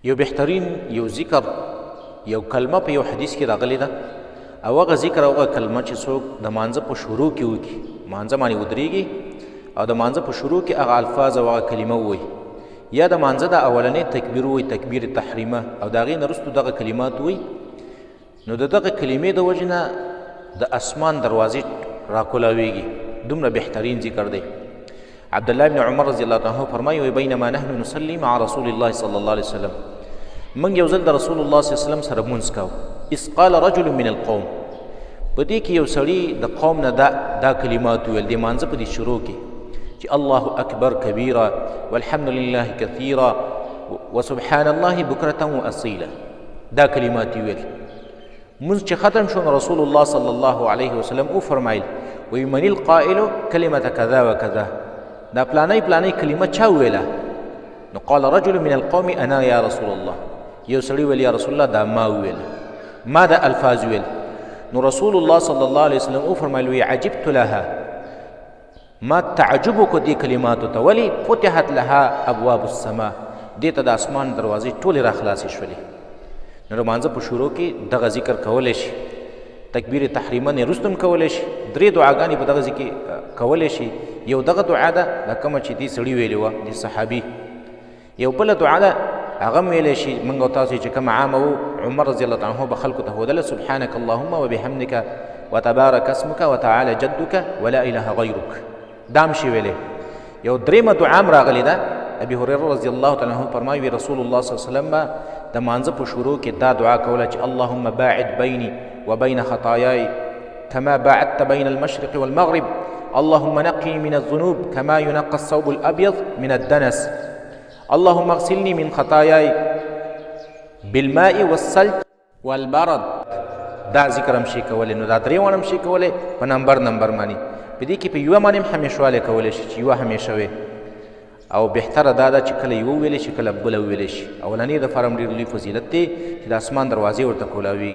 یو بهترین یو ذکر یو کلمه په یو حدیث کې راغلی ده او هغه ذکر او هغه کلمه چې څوک د مانځه په شروع کې وکړي، مانځه باندې ودرېږي او د مانځه په شروع کې هغه الفاظ او هغه کلمه ووایي، یا د مانځه د اولنۍ تکبیر ووایي، تکبیر تحریمه، او د هغې نه وروستو دغه کلمات ووایي، نو د دغه کلمې د وجې نه د اسمان دروازې راکولاویږي. دومره بهترین ذکر دی. عبدالله بن عمر رضی الله عنه فرمایي بینما نحن نصلي مع رسول الله صلی الله علیه وسلم، موږ یو ځل د رسول الله صلی الله علیه وسلم سره مونځ کوو، اذ قال رجل من القوم، په دې کې یو سړي د قوم نه دا کلمات ویل د مانځه په دې شروع کې چې الله اکبر کبیرا والحمد لله کثیرا وسبحان الله بکرة واصیلا، دا کلمات ویل. مونځ چې ختم شو رسول الله صلی الله علیه وسلم او فرمایل وی من القائل کلمة کذا وکذا، دا پلانی پلانی کلمه چا ویله؟ نو قال رجل من القوم انا یا رسول الله، یو سړي ویل یا رسول الله دا ما ویل، ما دا الفاظ ویل. نو رسول الله صلی الله علیه وسلم او فرمایل وی عجبت لها، ما تعجب کو دې کلماتو ته، ولی فتحت لها ابواب السماء، دې ته د اسمان دروازې ټولې راخلاصې شولې. نو لمانځه په شروع کې دغه ذکر کولی شي، تکبیر تحریمه نه وروسته هم کولی شي، درې دعاګانې په دغه ذکر کولی شي. یو دغه دعا ده دا کومه چې دې سړي ویلې وه د صحابي، یو بله دعا ده هغه هم ویلی شي موږ او تاسو چې کوم عامه وو عمر رضی الله عنه به خلکو ته ښودله سبحانک اللهم وبحمدک وتبارک اسمک وتعالی جدک ولا اله غیرک، دا هم شي ویلی. یو درېیمه دعا هم راغلې ده، ابي هريره رضی الله تعالی عنه فرمایي رسول الله صلی الله علیه وسلم به د مانځه په شروع کې دا دعا کوله چې اللهم باعد بیني وبین خطایای کما باعدت بین المشرق والمغرب، اللهم نقني من الذنوب كما ينقى الثوب الأبيض من الدنس، اللهم اغسلني من خطاياي بالماء والثلج والبرد. دا ذکر هم شي کولی. نو دا درې واړه هم شي کولی په نمبر باندې، په دې کې په یوه باندې هم همیشوالی کولی شي چې یوه همیشه وي، او بهتره دا ده چې کله یوه وویلی شي کله بله وویلی شي. اولنۍ دپاره هم ډېر لوی فضیلت دی چې د اسمان دروازې ورته کولاوي.